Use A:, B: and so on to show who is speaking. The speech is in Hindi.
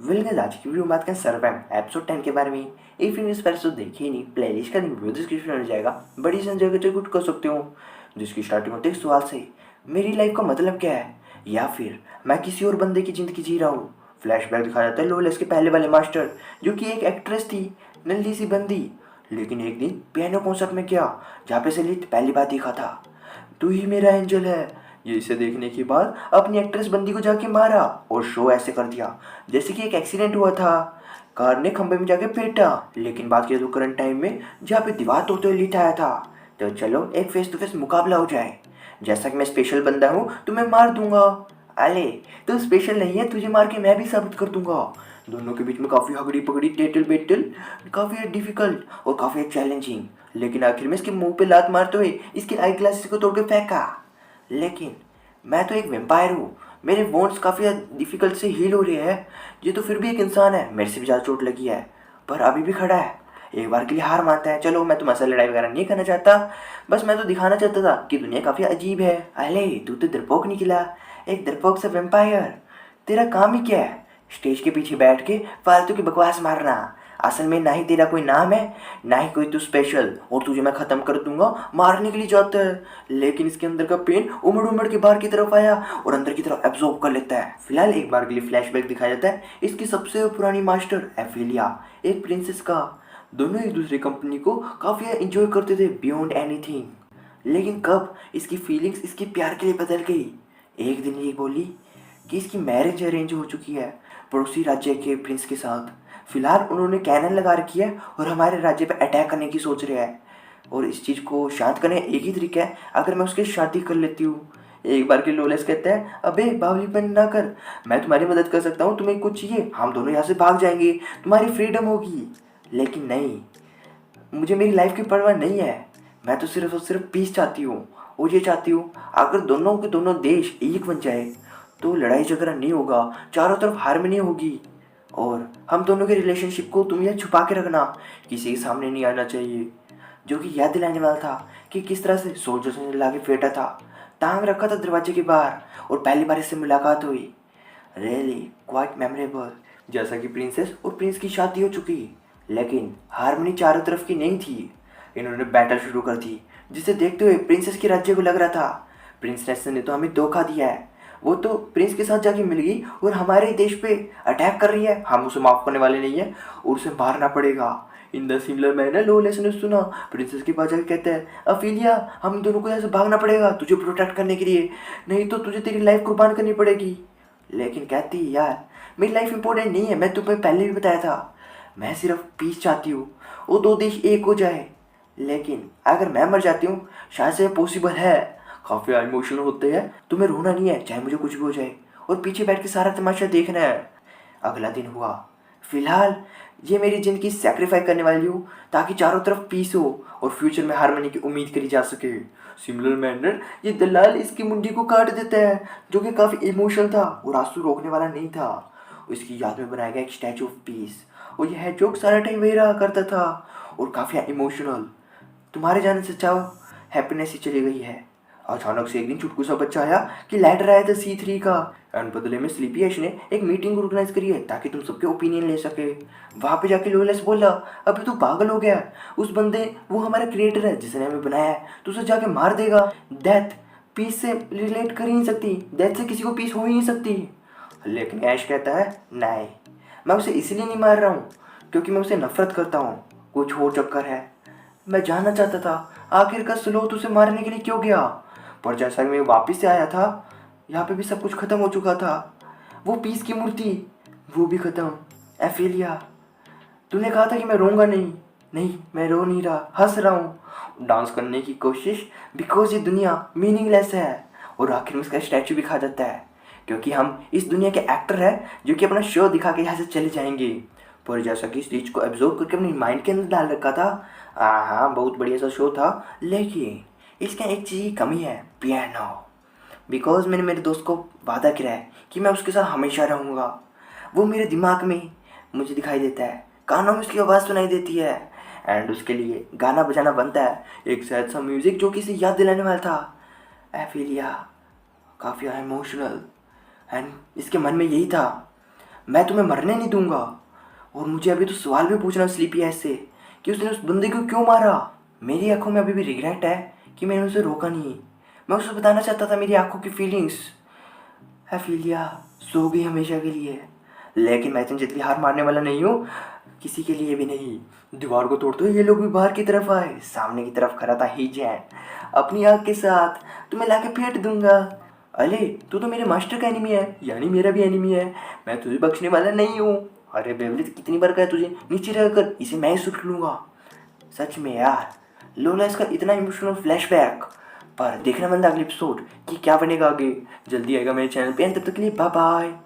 A: वेल आज की वीडियो में बात करें सर्वाइव एपिसोड 10 के बारे में। इफ इन इस एपिसोड देखिए ही नहीं, प्लेलिस्ट का वीडियो डिस्क्रिप्शन में मिल जाएगा, बड़ी सी जगह चेकआउट कर सकते हो। जिसकी स्टार्टिंग होती है एक सवाल से, मेरी लाइफ का मतलब क्या है, या फिर मैं किसी और बंदे की ज़िंदगी जी रहा हूँ। फ्लैशबैक दिखाया जाता है लोलेस के पहले वाले मास्टर, जो कि एक एक्ट्रेस थी, नल्ली सी बंदी, लेकिन एक दिन पियानो कॉन्सर्ट में गया जहाँ पे से पहली बार देखा था, तू ही मेरा एंजल है। ये इसे देखने के बाद अपनी एक्ट्रेस बंदी को जाके मारा और शो ऐसे कर दिया जैसे कि एक एक्सीडेंट हुआ था, कार ने खंबे में जाके पीटा। लेकिन बात किया तो करंट टाइम में जहाँ पे दीवार तोड़ते हुए लिटाया था। तो चलो एक फेस टू फेस मुकाबला हो जाए। जैसा कि मैं स्पेशल बंदा हूँ तो मैं मार दूंगा। अले तू स्पेशल नहीं है, तुझे मार के मैं भी साबित कर दूंगा। दोनों के बीच में काफ़ी हगड़ी पगड़ी टेटल बेटल, काफ़ी डिफिकल्ट और काफ़ी चैलेंजिंग। लेकिन आखिर में इसके मुंह पे लात मारते हुए इसके आई ग्लासेस को तोड़ के फेंका। लेकिन मैं तो एक वेम्पायर हूँ, मेरे वोन्स काफ़ी डिफ़िकल्ट से हील हो रहे हैं। ये तो फिर भी एक इंसान है, मेरे से भी ज़्यादा चोट लगी है, पर अभी भी खड़ा है। एक बार के लिए हार मानता है। चलो मैं तुम्हारे साथ लड़ाई वगैरह नहीं करना चाहता, बस मैं तो दिखाना चाहता था कि दुनिया काफ़ी अजीब है। अले तू तो डरपोक निकला, एक डरपोक सा वेम्पायर। तेरा काम ही क्या है, स्टेज के पीछे बैठ के फालतू की बकवास मारना। असल में ना ही तेरा कोई नाम है, ना ही कोई तू स्पेशल, और तुझे मैं ख़त्म कर दूंगा मारने के लिए जाता है। लेकिन इसके अंदर का पेन उमड़ उमड़ के बाहर की तरफ आया और अंदर की तरफ एब्जॉर्ब कर लेता है। फिलहाल एक बार के लिए फ्लैशबैक दिखाया जाता है इसकी सबसे पुरानी मास्टर एफिलिया, एक प्रिंसेस का। दोनों एक दूसरी कंपनी को काफ़ी इंजॉय करते थे बियॉन्ड एनीथिंग। लेकिन कब इसकी फीलिंग्स इसके प्यार के लिए बदल गई। एक दिन ये बोली कि इसकी मैरिज अरेंज हो चुकी है पड़ोसी राज्य के प्रिंस के साथ। फिलहाल उन्होंने कैनन लगा रखी है और हमारे राज्य पर अटैक करने की सोच रहे हैं। और इस चीज़ को शांत करने एक ही तरीका है, अगर मैं उसके शादी कर लेती हूँ। एक बार के लोलेस कहता है, अबे बावलीपन ना कर, मैं तुम्हारी मदद कर सकता हूँ, तुम्हें कुछ चाहिए हम दोनों यहाँ से भाग जाएंगे, तुम्हारी फ्रीडम होगी। लेकिन नहीं, मुझे मेरी लाइफ की परवाह नहीं है, मैं तो सिर्फ और सिर्फ पीस चाहती हूँ। और ये चाहती हूँ अगर दोनों के दोनों देश एक बन जाए तो लड़ाई झगड़ा नहीं होगा, चारों तरफ हार्मनी होगी। और हम दोनों के रिलेशनशिप को तुम यह छुपा के रखना, किसी के सामने नहीं आना चाहिए। जो कि याद दिलाने वाला था कि किस तरह से सोल्जर्स ने ला के फेंटा था, टांग रखा था दरवाजे के बाहर, और पहली बार इससे मुलाकात हुई। Really quite memorable. जैसा कि प्रिंसेस और प्रिंस की शादी हो चुकी, लेकिन हारमोनी चारों तरफ की नहीं थी। इन्होंने बैटल शुरू कर दी, जिसे देखते हुए प्रिंसेस के राज्य को लग रहा था प्रिंसेस ने तो हमें धोखा दिया है, वो तो प्रिंस के साथ जाके मिल गई और हमारे देश पे अटैक कर रही है, हम उसे माफ़ करने वाले नहीं है और उसे मारना पड़ेगा। इन द सिमिलर मैनर लोलेस ने सुना प्रिंसेस के पास जाके कहते हैं, अफीलिया हम दोनों को यहाँ से भागना पड़ेगा तुझे प्रोटेक्ट करने के लिए, नहीं तो तुझे तेरी लाइफ कुर्बान करनी पड़ेगी। लेकिन कहती यार मेरी लाइफ इंपॉर्टेंट नहीं है, मैं तुम्हें पहले भी बताया था, मैं सिर्फ पीस चाहती हूँ, वो दो देश एक हो जाए। लेकिन अगर मैं मर जाती हूँ शायद से पॉसिबल है। काफ़ी इमोशनल होते हैं, तुम्हें रोना नहीं है चाहे मुझे कुछ भी हो जाए, और पीछे बैठ के सारा तमाशा देखना है। अगला दिन हुआ। फिलहाल ये मेरी ज़िंदगी सेक्रीफाइस करने वाली हूँ ताकि चारों तरफ पीस हो और फ्यूचर में हारमोनी की उम्मीद करी जा सके। सिमिलर मैनर ये दलाल इसकी मुंडी को काट देता है, जो कि काफ़ी इमोशनल था और आंसू रोकने वाला नहीं था। उसकी याद में बनाया गया एक स्टैचू ऑफ पीस, और यह जोक सारा टाइम वही रहा करता था और काफ़ी इमोशनल। तुम्हारे जाने से चाहो हैप्पीनेस ही चली गई है। अचानक से एक दिन चुटकू सा बच्चा आया कि लैडर आया था C3 का, एंड बदले में स्लीपी ऐश ने एक मीटिंग ऑर्गेनाइज करी है ताकि तुम सबके ओपिनियन ले सके। वहाँ पे जाके लोलेस बोला, अभी तू पागल हो गया, उस बंदे वो हमारा क्रिएटर है जिसने हमें बनाया है, तू उसे जाके मार देगा। डेथ पीस से रिलेट कर ही नहीं सकती, डेथ से किसी को पीस हो ही नहीं सकती। लेकिन ऐश कहता है नहीं, मैं उसे इसलिए नहीं मार रहा हूँ क्योंकि मैं उसे नफरत करता हूँ, कुछ और चक्कर है। मैं जानना चाहता था आखिरकार स्लोथ उसे मारने के लिए क्यों गया, पर जैसा कि मैं वापस से आया था यहाँ पे भी सब कुछ खत्म हो चुका था। वो पीस की मूर्ति वो भी खत्म। एफिलिया तूने कहा था कि मैं रोऊंगा नहीं, नहीं मैं रो नहीं रहा, हंस रहा हूँ, डांस करने की कोशिश, बिकॉज ये दुनिया मीनिंगलेस है। और आखिर में इसका स्टैचू भी खा जाता है क्योंकि हम इस दुनिया के एक्टर हैं जो कि अपना शो दिखा के यहाँ से चले जाएंगे। पर जैसा कि इस चीज़ को एब्जॉर्व करके अपनी माइंड के अंदर डाल रखा था, हाँ बहुत बढ़िया सा शो था, लेकिन इसका एक चीज़ की कमी है, पियानो। बिकॉज मैंने मेरे दोस्त को वादा किया है कि मैं उसके साथ हमेशा रहूँगा। वो मेरे दिमाग में मुझे दिखाई देता है, कानों में उसकी आवाज़ सुनाई देती है, एंड उसके लिए गाना बजाना बनता है, एक सैड सा म्यूज़िक जो किसी याद दिलाने वाला था। एफिलिया काफ़ी इमोशनल, एंड इसके मन में यही था, मैं तुम्हें मरने नहीं दूंगा। और मुझे अभी तो सवाल भी पूछना स्लीपी आइज से कि उसने उस बंदे को क्यों मारा। मेरी आंखों में अभी भी रिग्रेट है कि मैंने उसे रोका नहीं। मैं उसे बताना चाहता था मेरी आंखों की फीलिंग्स। हेफिलिया सो गई हमेशा के लिए, लेकिन मैं इतनी जल्दी हार मारने वाला नहीं हूँ, किसी के लिए भी नहीं। दीवार को तोड़ते हुए ये लोग भी बाहर की तरफ आए। सामने की तरफ खड़ा था हीजैन अपनी आग के साथ। तुम्हें लाके फेंट दूंगा। अले तू तो मेरे मास्टर का एनिमी है, यानी मेरा भी एनिमी है। मैं तुझे बख्शने वाला नहीं हूँ। अरे बेवली कितनी बार कहा तुझे, नीचे रहकर इसे मैं ही सुख लूंगा। सच में यार, लोला इसका इतना इमोशनल फ्लैशबैक। पर देखना बनता अगले एपिसोड कि क्या बनेगा आगे। जल्दी आएगा मेरे चैनल पे। तब तक के लिए बाय बाय।